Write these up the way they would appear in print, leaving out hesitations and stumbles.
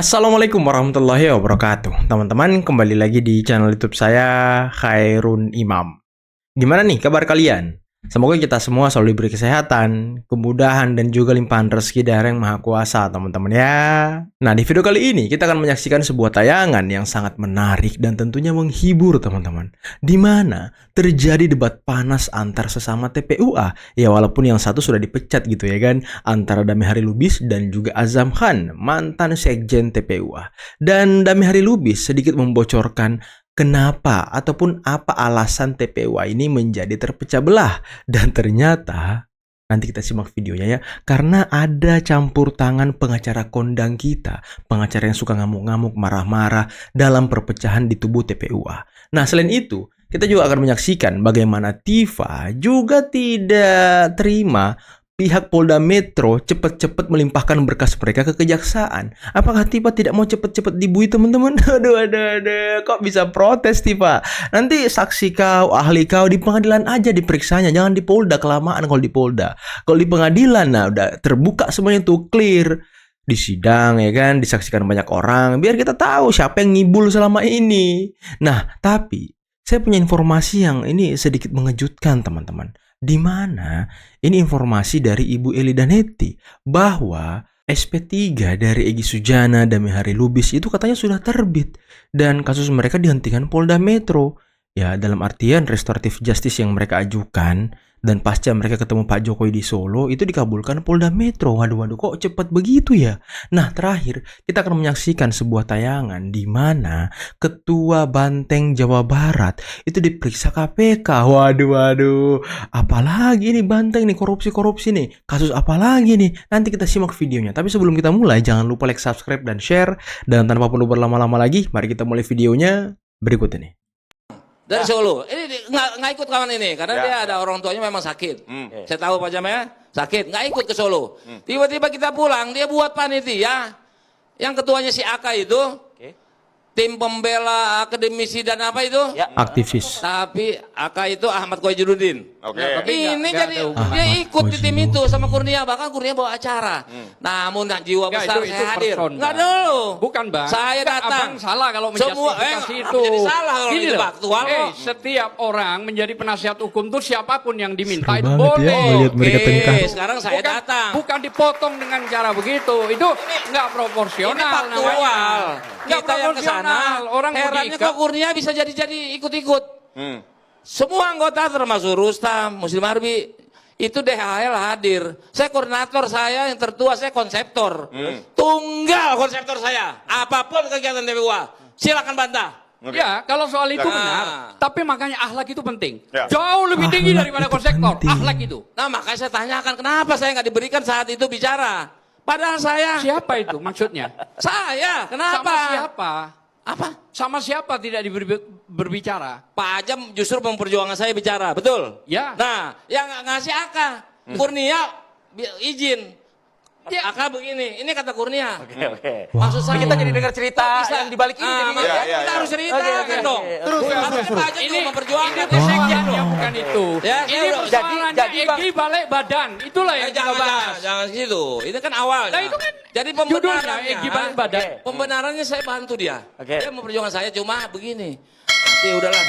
Assalamualaikum warahmatullahi wabarakatuh. Teman-teman, kembali lagi di channel YouTube saya, Khairun Imam. Gimana nih kabar kalian? Semoga kita semua selalu diberi kesehatan, kemudahan, dan juga limpahan rezeki dari Yang Maha Kuasa, teman-teman ya. Nah, di video kali ini kita akan menyaksikan sebuah tayangan yang sangat menarik dan tentunya menghibur, teman-teman. Di mana terjadi debat panas antar sesama TPUA. Ya, walaupun yang satu sudah dipecat gitu ya kan, antara Dami Hari Lubis dan juga Azam Khan, mantan sekjen TPUA. Dan Dami Hari Lubis sedikit membocorkan kenapa ataupun apa alasan TPUA ini menjadi terpecah belah. Dan ternyata, nanti kita simak videonya ya, karena ada campur tangan pengacara kondang kita, pengacara yang suka ngamuk-ngamuk, marah-marah dalam perpecahan di tubuh TPUA. Nah, selain itu, kita juga akan menyaksikan bagaimana Tifa juga tidak terima pihak Polda Metro cepat-cepat melimpahkan berkas mereka ke kejaksaan. Apakah Tifa tidak mau cepat-cepat dibui, teman-teman? Aduh, kok bisa protes Tifa? Nanti saksi kau, ahli kau di pengadilan aja diperiksanya, jangan di Polda, kelamaan kalau di Polda. Kalau di pengadilan, nah udah terbuka semuanya tuh, clear. Di sidang ya kan, disaksikan banyak orang, biar kita tahu siapa yang ngibul selama ini. Nah, tapi saya punya informasi yang ini sedikit mengejutkan, teman-teman. Di mana ini informasi dari Ibu Eli Danetti bahwa SP3 dari Egy Sujana dan Dami Hari Lubis itu katanya sudah terbit dan kasus mereka dihentikan Polda Metro. Ya, dalam artian restoratif justice yang mereka ajukan dan pasca mereka ketemu Pak Jokowi di Solo itu dikabulkan Polda Metro. Waduh, kok cepat begitu ya? Nah, terakhir kita akan menyaksikan sebuah tayangan di mana Ketua Banteng Jawa Barat itu diperiksa KPK. Waduh, apalagi nih Banteng nih, korupsi nih, kasus apa lagi nih? Nanti kita simak videonya. Tapi sebelum kita mulai, jangan lupa like, subscribe, dan share. Dan tanpa perlu berlama-lama lagi, mari kita mulai videonya berikut ini. Dari Solo, ini nggak ikut kawan ini karena dia ada orang tuanya memang sakit. Saya tahu Pak Jam ya, sakit, nggak ikut ke Solo. Tiba-tiba kita pulang, dia buat panitia, yang ketuanya si Aka itu, tim pembela akademisi dan apa itu? Aktivis. Tapi Aka itu Ahmad Koijudin. Ini jadi dia ikut di tim itu sama Kurnia, bahkan Kurnia bawa acara. Namun jiwa besar saya hadir. Enggak dulu. Bukan Bang. Saya datang. Abang salah kalau Semua menjustifikasi itu. jadi salah kalau Gini itu loh. faktual. Setiap orang menjadi penasihat hukum itu siapapun yang diminta Seru itu banget ya, boleh. melihat mereka tengkar. Sekarang saya datang. Bukan dipotong dengan cara begitu. Itu nggak proporsional. Ini faktual. Nggak Kita yang kesana. Orang Herannya kok Kurnia bisa jadi ikut-ikut. Semua anggota termasuk Rustam, Muslim Arbi itu DHL hadir. Saya koordinator, saya yang tertua, saya konseptor. Tunggal konseptor saya. Apapun kegiatan TPUA, silakan bantah. Ya, kalau soal itu Nah. benar. Tapi makanya akhlak itu penting. Ya. Jauh lebih tinggi Akhlak daripada itu konseptor. penting. Akhlak itu. Nah, makanya saya tanyakan kenapa saya nggak diberikan saat itu bicara. Padahal saya, Siapa itu maksudnya? saya, kenapa? Sama siapa? Apa? Sama siapa tidak diberi berbicara? Pak Ajam justru memperjuangkan saya bicara, betul? Ya. Nah, yang ngasih Aka, Kurnia izin. Aka begini, ini kata Kurnia. Maksud saya Kita jadi dengar cerita bisa yang dibalik ini jadi kita harus ceritakan dong. Terus. Harusnya Pak Ajam juga memperjuangkan. Ini sekjen ya, bukan itu. Ya, Ini saya- persoalannya jadi, Bang- Egy balik badan. Itulah yang kita bahas. jangan gitu. Itu kan awalnya. Nah, itu kan jadi Judulnya pembenarannya. Egy balik badan. Pembenarannya saya bantu dia. Oke. Dia memperjuangkan saya cuma begini. Ya udahlah.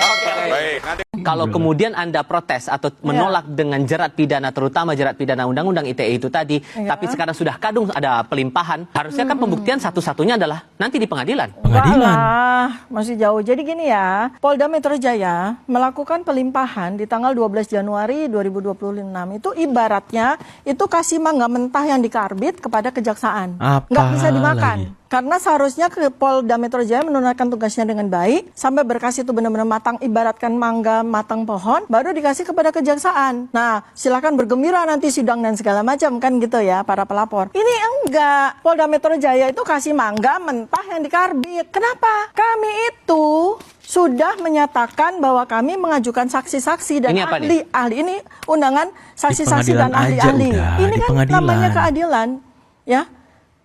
Baik, nanti Kalau kemudian Anda protes atau menolak dengan jerat pidana, terutama jerat pidana Undang-Undang ITE itu tadi, tapi sekarang sudah kadung ada pelimpahan, harusnya kan pembuktian satu-satunya adalah nanti di pengadilan. Pengadilan. Enggak lah, masih jauh. Jadi gini ya, Polda Metro Jaya melakukan pelimpahan di tanggal 12 Januari 2026. Itu ibaratnya itu kasih mangga mentah yang dikarbit kepada kejaksaan. Nggak bisa dimakan. Apalagi? Karena seharusnya ke Polda Metro Jaya menunaikan tugasnya dengan baik, sampai berkas itu benar-benar matang, ibaratkan mangga matang pohon, baru dikasih kepada kejaksaan. Nah, silakan bergembira nanti sidang dan segala macam, kan gitu ya para pelapor. Ini enggak, Polda Metro Jaya itu kasih mangga mentah yang dikarbit. Kenapa? Kami itu sudah menyatakan bahwa kami mengajukan saksi-saksi dan Ini apa nih? ahli ini undangan saksi-saksi pengadilan dan aja ahli-ahli. udah, Ini di kan pengadilan. namanya keadilan, ya.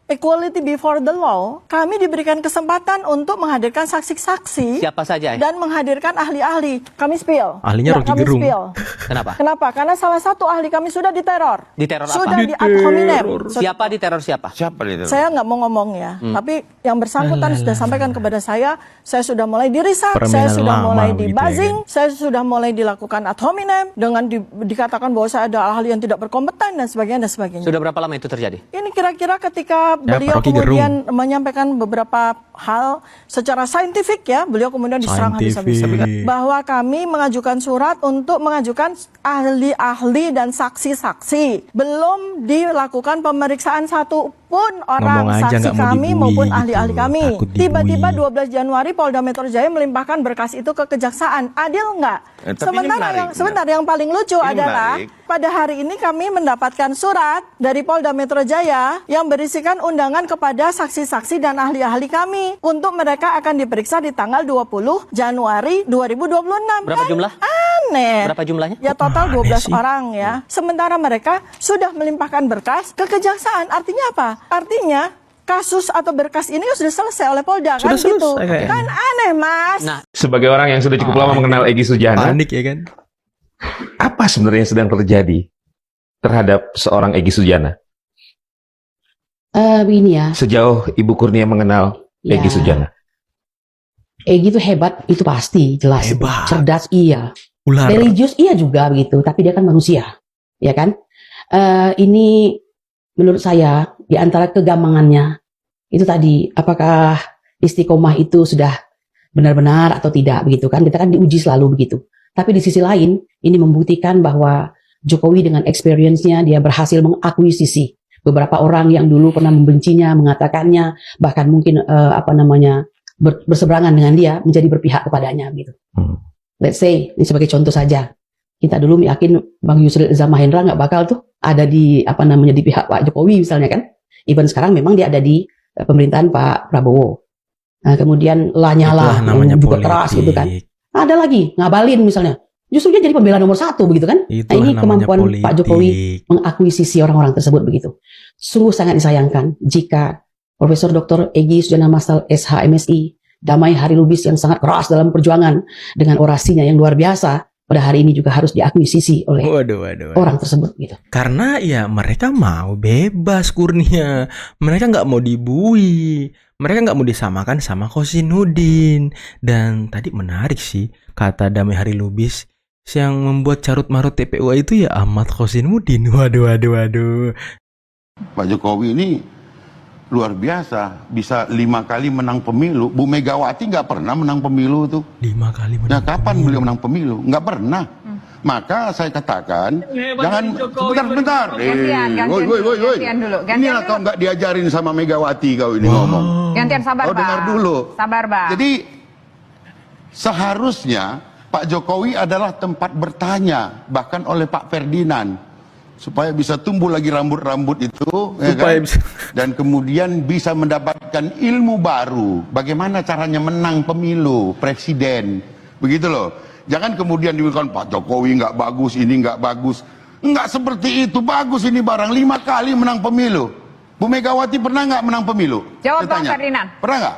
equality before the law, kami diberikan kesempatan untuk menghadirkan saksi-saksi Siapa saja? dan menghadirkan ahli-ahli. Kami spill. Ahlinya Ya, Rocky kami Gerung. spill. Kenapa? Kenapa? Karena salah satu ahli kami sudah diteror. Diteror apa? Sudah di ad hominem. Siapa diteror siapa? Siapa itu? Saya nggak mau ngomong ya, tapi yang bersangkutan sudah sampaikan kepada saya sudah mulai dirisak, saya Permainan sudah lama mulai begitu ya, di-buzzing, saya sudah mulai dilakukan ad hominem dengan dikatakan bahwa saya ada ahli yang tidak berkompeten dan sebagainya dan sebagainya. Sudah berapa lama itu terjadi? Ini kira-kira ketika Ya, beliau Rocky kemudian menyampaikan beberapa hal secara saintifik ya, beliau kemudian diserang habis-habisan Saintifik. bahwa kami mengajukan surat untuk mengajukan ahli-ahli dan saksi-saksi. Belum dilakukan pemeriksaan satu pun orang Ngomong aja saksi nggak mau kami dibui maupun gitu. ahli-ahli kami. Takut dibui. Tiba-tiba 12 Januari Polda Metro Jaya melimpahkan berkas itu ke kejaksaan. Adil nggak? Tapi ini menarik, Sebentar yang paling lucu Ini adalah menarik. pada hari ini kami mendapatkan surat dari Polda Metro Jaya yang berisikan undangan kepada saksi-saksi dan ahli-ahli kami untuk mereka akan diperiksa di tanggal 20 Januari 2026. Berapa Kan jumlah? Aneh. Berapa jumlahnya? Ya total Kok aneh 12 sih? orang ya. Sementara mereka sudah melimpahkan berkas ke kejaksaan. Artinya apa? Artinya kasus atau berkas ini sudah selesai oleh Polda kan Sudah selesai gitu. kayaknya. Kan aneh, Mas. Nah, Sebagai orang yang sudah cukup lama mengenal Egy Sujana, Panik ya kan? apa sebenarnya yang sedang terjadi terhadap seorang Egy Sujana? Begini ya, Sejauh Ibu Kurnia mengenal Ya. Egy Sujana. Egy itu hebat, itu pasti, jelas. Hebat. Cerdas, iya. Ular. Religius, iya juga begitu. Tapi dia kan manusia, ya kan? Ini menurut saya, di antara kegampangannya, itu tadi, apakah istiqomah itu sudah benar-benar atau tidak, begitu kan? Kita kan diuji selalu begitu. Tapi di sisi lain, ini membuktikan bahwa Jokowi dengan experience-nya, dia berhasil mengakuisisi beberapa orang yang dulu pernah membencinya, mengatakannya, bahkan mungkin berseberangan dengan dia, menjadi berpihak kepadanya gitu. Let's say, ini sebagai contoh saja, kita dulu yakin Bang Yusril Iza Mahendra nggak bakal tuh ada di di pihak Pak Jokowi misalnya kan. Even sekarang memang dia ada di pemerintahan Pak Prabowo. Nah, kemudian Lanyala Itulah namanya yang juga politik. keras gitu kan. Ada lagi Ngabalin misalnya. Justru dia jadi pembela nomor 1 begitu kan. Itulah Nah, ini namanya kemampuan politik. Pak Jokowi mengakuisisi orang-orang tersebut begitu. Sungguh sangat disayangkan jika Profesor Dr. Egy Sujana Masal SH MSI, Damai Hari Lubis yang sangat keras dalam perjuangan dengan orasinya yang luar biasa, pada hari ini juga harus diakuisisi oleh Waduh. orang tersebut gitu. Karena ya mereka mau bebas Kurnia. Mereka nggak mau dibui. Mereka nggak mau disamakan sama Kosinudin. Dan tadi menarik sih kata Damai Hari Lubis, yang membuat carut marut TPUA itu ya Ahmad Kosinudin. Waduh. Pak Jokowi ini luar biasa, bisa 5 kali menang pemilu. Bu Megawati nggak pernah menang pemilu tuh. 5 kali Ya menang kapan pemilu. beliau menang pemilu? Nggak pernah. Maka saya katakan, jangan sebentar. Woi. Inilah kau nggak diajarin sama Megawati kau ini ngomong. Gantian sabar, Kau dengar dulu. Sabar, Bang. Jadi seharusnya Pak Jokowi adalah tempat bertanya, bahkan oleh Pak Ferdinand, supaya bisa tumbuh lagi rambut-rambut itu, ya Supaya kan? bisa- Dan kemudian bisa mendapatkan ilmu baru, bagaimana caranya menang pemilu presiden, begitu loh. Jangan kemudian dibilang Pak Jokowi nggak bagus, ini nggak bagus, nggak seperti itu, bagus ini barang 5 kali menang pemilu. Bu Megawati pernah nggak menang pemilu? Jawab, Saya Bang tanya. Ferdinand. Pernah nggak?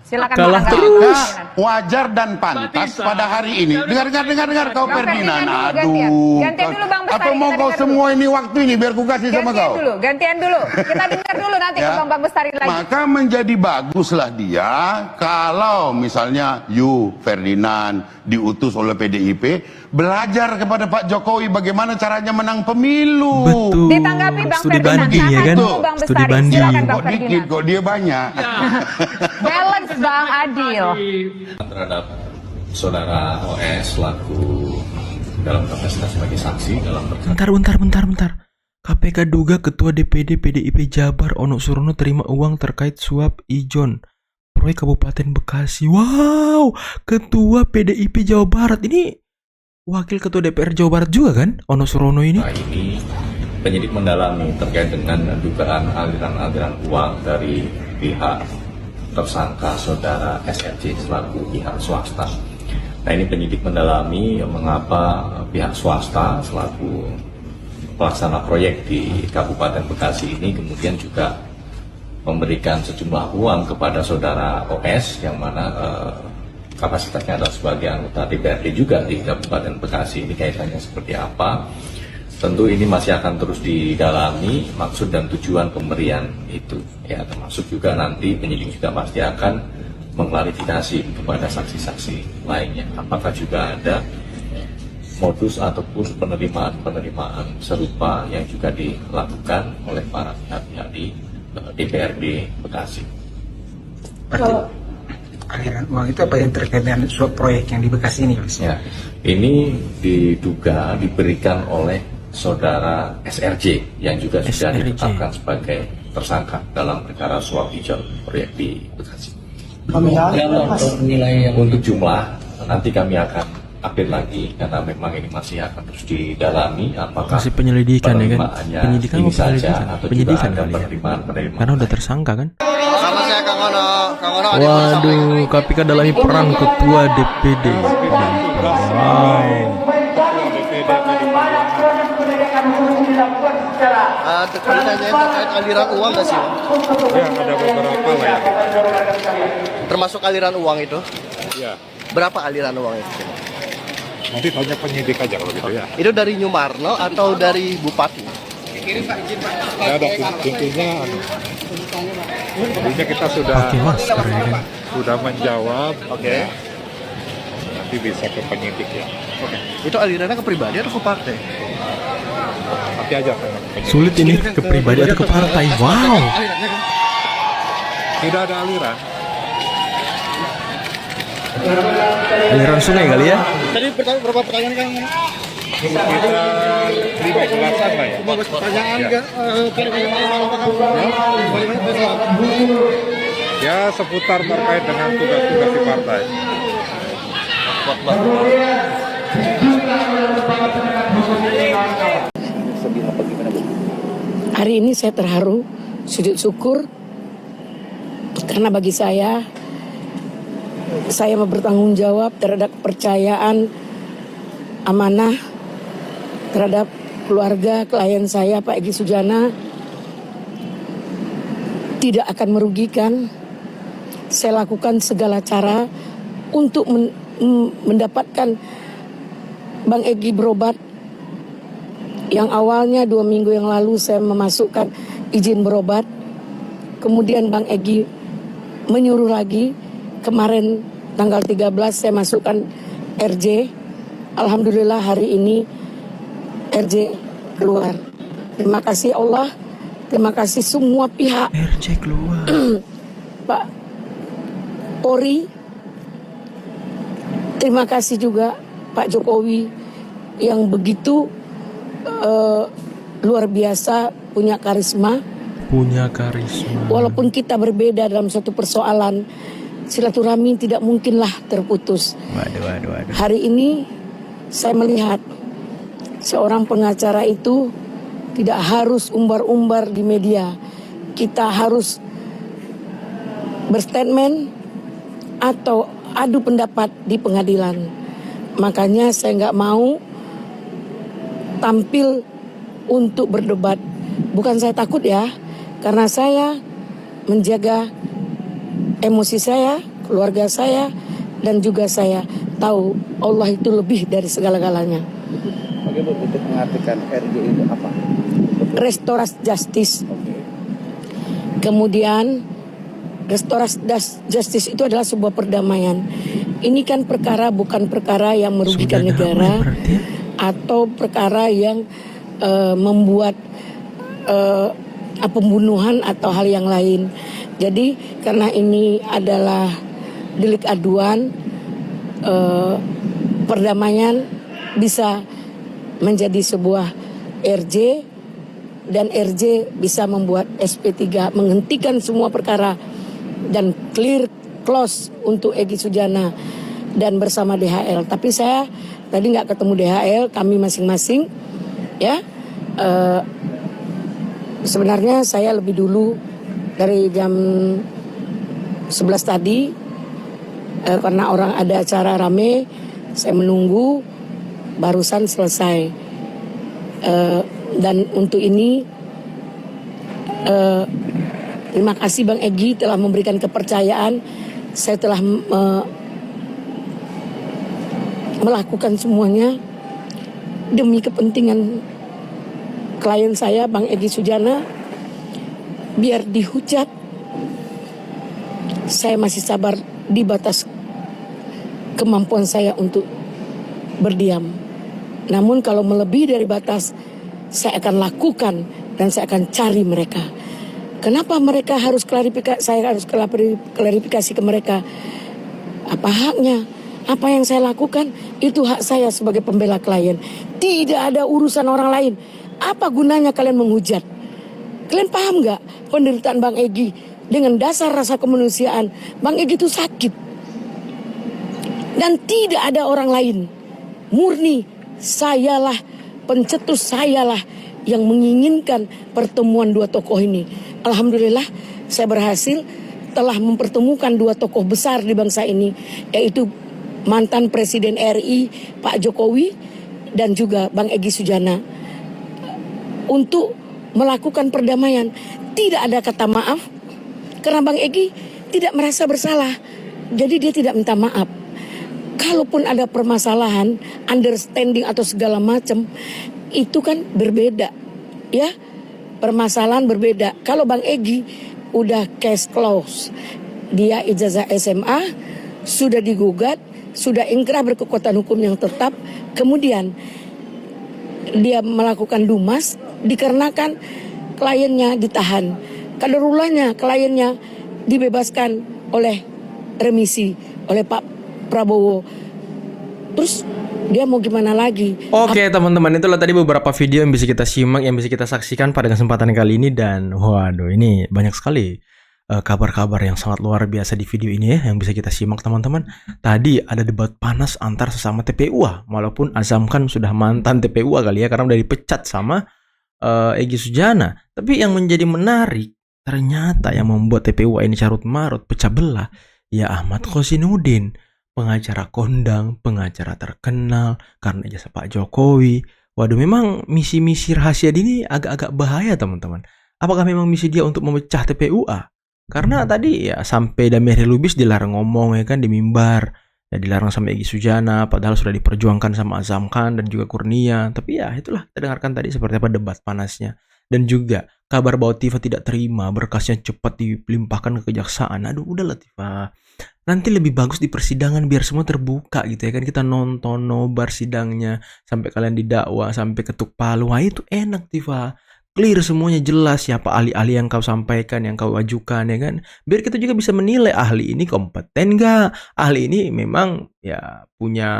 Silakan Kalah menanggapi. terus. Bang Maka Ferdinand. wajar dan pantas pada hari ini. Dengar kau Bang Ferdinand. Ferdinand dulu, Aduh. gantian dulu, Bang Bestari, Atau mau kita kau dengar semua ini waktu ini biar ku kasih sama kau. Gantian dulu. Kita dengar dulu nanti ke Ya. Bang Bestari lagi. Maka menjadi baguslah dia kalau misalnya Ferdinand diutus oleh PDIP belajar kepada Pak Jokowi bagaimana caranya menang pemilu. Betul. Ditanggapi Bang Studi Ferdinand. banding ya kan? Dulu, Bang Studi Bestari. banding. Silakan, Bang Kok dikit, Ferdinand. kok dia banyak. Balance, Bang, adil. Terhadap saudara OS selaku dalam kapasitas sebagai saksi dalam Bentar. KPK duga Ketua DPD PDIP Jabar Ono Surono terima uang terkait suap ijon proyek Kabupaten Bekasi. Wow, Ketua PDIP Jawa Barat ini Wakil Ketua DPR Jawa Barat juga kan, Ono Surono ini? ini penyidik mendalami terkait dengan dugaan aliran-aliran uang dari pihak tersangka saudara SRC selaku pihak swasta. Nah, ini penyidik mendalami mengapa pihak swasta selaku pelaksana proyek di Kabupaten Bekasi ini kemudian juga memberikan sejumlah uang kepada saudara OS yang mana kapasitasnya adalah sebagai anggota DPRD juga di Kabupaten Bekasi. Ini kaitannya seperti apa? Tentu ini masih akan terus didalami maksud dan tujuan pemberian itu, ya, termasuk juga nanti penyidik juga pasti akan mengklarifikasi kepada saksi-saksi lainnya apakah juga ada modus ataupun penerimaan serupa yang juga dilakukan oleh para pihak-pihak di DPRD Bekasi. Kalau aliran uang itu apa yang terkait dengan suap proyek yang di Bekasi ini, Mas? Ya, ini diduga diberikan oleh saudara SRJ yang juga sudah ditetapkan sebagai tersangka dalam perkara suap hijau proyek di Bekasi. Untuk jumlah nanti kami akan update lagi karena memang ini masih akan terus didalami apakah masih penyelidikan ya kan? Penyidikan ini saja saja atau penyidikan juga ada kali ya? penerimaan Karena udah tersangka kan? Sama saya Kang Ono. Kang Ono ada Waduh, KPK dalami peran ketua DPD. Wow. terkait aliran uang nggak sih? Ya, ada beberapa lah ya. Termasuk aliran uang itu? Ya. Berapa aliran uang itu? Nanti tanya penyidik aja kalau gitu ya. Itu dari Nyumarno atau dari Bupati? Ya, ada intinya. Intinya kita sudah sudah menjawab. Oke. Nanti bisa ke penyidik ya. Oke. Itu alirannya ke pribadi atau ke partai? Nanti aja tanya ke penyidik. Sulit ini ke pribadi atau ke partai. Wow. Tidak ada aliran. Aliran sungai kali ya? Tadi berapa pertanyaan Kang? Sekitar 15-an lah ya. Pertanyaan ya. Ya, seputar terkait dengan tugas-tugas di partai. Hari ini saya terharu, sujud syukur, karena bagi saya bertanggung jawab terhadap kepercayaan amanah terhadap keluarga klien saya Pak Egy Sujana tidak akan merugikan. Saya lakukan segala cara untuk mendapatkan Bang Egy berobat. Yang awalnya 2 minggu yang lalu saya memasukkan izin berobat, kemudian Bang Egy menyuruh lagi. Kemarin tanggal 13 saya masukkan RJ. Alhamdulillah hari ini RJ keluar. Terima kasih Allah. Terima kasih semua pihak. RJ keluar. Pak Polri. Terima kasih juga Pak Jokowi yang begitu luar biasa, punya karisma. Walaupun kita berbeda dalam suatu persoalan, silaturahmi tidak mungkinlah terputus. Waduh. Hari ini saya melihat seorang pengacara itu tidak harus umbar-umbar di media. Kita harus berstatement atau adu pendapat di pengadilan. Makanya saya nggak mau tampil untuk berdebat. Bukan saya takut ya, karena saya menjaga emosi saya, keluarga saya, dan juga saya tahu Allah itu lebih dari segala-galanya. Bagaimana untuk mengartikan RJ itu apa? Restorasi justice. Kemudian restorasi justice itu adalah sebuah perdamaian. Ini kan perkara bukan perkara yang merugikan negara atau perkara yang membuat pembunuhan atau hal yang lain. Jadi karena ini adalah delik aduan, perdamaian bisa menjadi sebuah RJ, dan RJ bisa membuat SP3 menghentikan semua perkara dan close untuk Egy Sujana dan bersama DHL. Tapi saya tadi nggak ketemu DHL, kami masing-masing ya. Sebenarnya saya lebih dulu dari jam 11 tadi karena orang ada acara rame, saya menunggu, barusan selesai. Dan untuk ini Terima kasih Bang Egy telah memberikan kepercayaan. Saya telah melakukan semuanya demi kepentingan klien saya, Bang Egy Sujana. Biar dihujat, saya masih sabar di batas kemampuan saya untuk berdiam. Namun kalau melebihi dari batas, saya akan lakukan dan saya akan cari mereka. Kenapa mereka harus klarifikasi? Saya harus klarifikasi ke mereka. Apa haknya? Apa yang saya lakukan itu hak saya sebagai pembela klien. Tidak ada urusan orang lain. Apa gunanya kalian menghujat? Kalian paham nggak penderitaan Bang Egy? Dengan dasar rasa kemanusiaan, Bang Egy itu sakit. Dan tidak ada orang lain. Murni sayalah, pencetus sayalah yang menginginkan pertemuan dua tokoh ini. Alhamdulillah saya berhasil telah mempertemukan dua tokoh besar di bangsa ini, yaitu mantan Presiden RI Pak Jokowi dan juga Bang Egy Sujana, untuk melakukan perdamaian. Tidak ada kata maaf karena Bang Egy tidak merasa bersalah, jadi dia tidak minta maaf. Kalaupun ada permasalahan, understanding atau segala macam, itu kan berbeda, ya. Permasalahan berbeda. Kalau Bang Egy udah case close, dia ijazah SMA, sudah digugat, sudah ingkrah berkekuatan hukum yang tetap, kemudian dia melakukan dumas dikarenakan kliennya ditahan. Kadarulahnya kliennya dibebaskan oleh remisi oleh Pak Prabowo. Terus dia mau gimana lagi? Oke teman-teman, itulah tadi beberapa video yang bisa kita simak, yang bisa kita saksikan pada kesempatan kali ini. Dan waduh, ini banyak sekali kabar-kabar yang sangat luar biasa di video ini ya, yang bisa kita simak teman-teman. Tadi ada debat panas antar sesama TPUA, walaupun Azam kan sudah mantan TPUA kali ya, karena udah dipecat sama Egy Sujana. Tapi yang menjadi menarik, ternyata yang membuat TPUA ini carut marut, pecah belah, ya Ahmad Khozinuddin, pengacara kondang, pengacara terkenal karena jasa Pak Jokowi. Waduh, memang misi-misi rahasia ini agak-agak bahaya teman-teman. Apakah memang misi dia untuk memecah TPUA? Karena tadi ya sampai Damir Lubis dilarang ngomong ya kan di mimbar, ya dilarang sama Egy Sujana, padahal sudah diperjuangkan sama Azam Khan dan juga Kurnia. Tapi ya itulah, kita dengarkan tadi seperti apa debat panasnya. Dan juga kabar bahwa Tifa tidak terima berkasnya cepat dilimpahkan ke kejaksaan. Aduh, udahlah Tifa, nanti lebih bagus di persidangan biar semua terbuka gitu ya kan. Kita nonton nobar sidangnya sampai kalian didakwa, sampai ketuk palu. Wah, itu enak Tifa. Clear semuanya, jelas siapa ahli-ahli yang kau sampaikan, yang kau ajukan ya kan. Biar kita juga bisa menilai ahli ini kompeten gak, ahli ini memang ya punya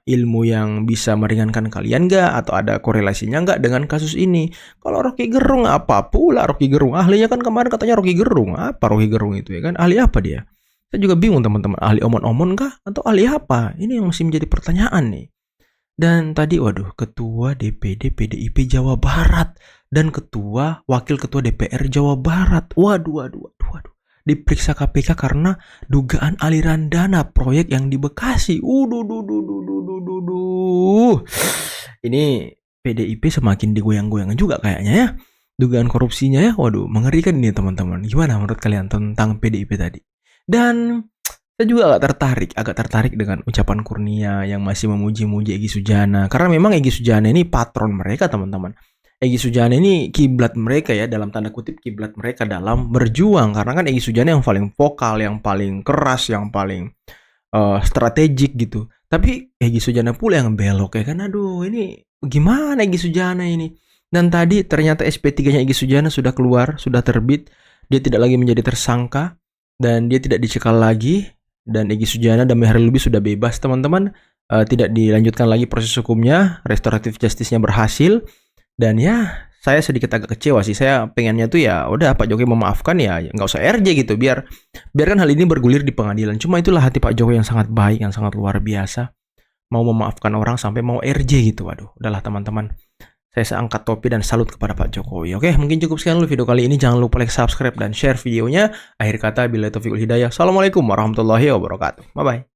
ilmu yang bisa meringankan kalian gak, atau ada korelasinya gak dengan kasus ini. Kalau Rocky Gerung, apa pula Rocky Gerung? Ahlinya kan kemarin katanya Rocky Gerung. Apa Rocky Gerung itu ya kan? Ahli apa dia? Saya juga bingung teman-teman, ahli omon-omon kah? Atau ahli apa? Ini yang masih menjadi pertanyaan nih. Dan tadi waduh, ketua DPD PDIP Jawa Barat dan wakil ketua DPR Jawa Barat, waduh, diperiksa KPK karena dugaan aliran dana proyek yang di Bekasi. Ini PDIP semakin digoyang-goyang juga kayaknya ya, dugaan korupsinya ya. Waduh, mengerikan ini teman-teman. Gimana menurut kalian tentang PDIP tadi? Dan saya juga agak tertarik dengan ucapan Kurnia yang masih memuji-muji Egy Sujana, karena memang Egy Sujana ini patron mereka teman-teman. Egy Sujana ini kiblat mereka ya, dalam tanda kutip kiblat mereka dalam berjuang, karena kan Egy Sujana yang paling vokal, yang paling keras, yang paling strategik gitu. Tapi Egy Sujana pula yang belok ya kan. Aduh, ini gimana Egy Sujana ini? Dan tadi ternyata SP3-nya Egy Sujana sudah keluar, sudah terbit. Dia tidak lagi menjadi tersangka dan dia tidak dicekal lagi. Dan Egy Sujana dan Damir Lubis sudah bebas teman-teman, tidak dilanjutkan lagi proses hukumnya, restoratif justice-nya berhasil. Dan ya saya sedikit agak kecewa sih. Saya pengennya tuh ya udah Pak Jokowi memaafkan, ya nggak usah RJ gitu, biarkan hal ini bergulir di pengadilan. Cuma itulah hati Pak Jokowi yang sangat baik, yang sangat luar biasa, mau memaafkan orang sampai mau RJ gitu. Waduh, udahlah teman-teman, saya angkat topi dan salut kepada Pak Jokowi. Oke, mungkin cukup sekian dulu video kali ini. Jangan lupa like, subscribe, dan share videonya. Akhir kata, billahi taufiq wal hidayah. Assalamualaikum warahmatullahi wabarakatuh. Bye-bye.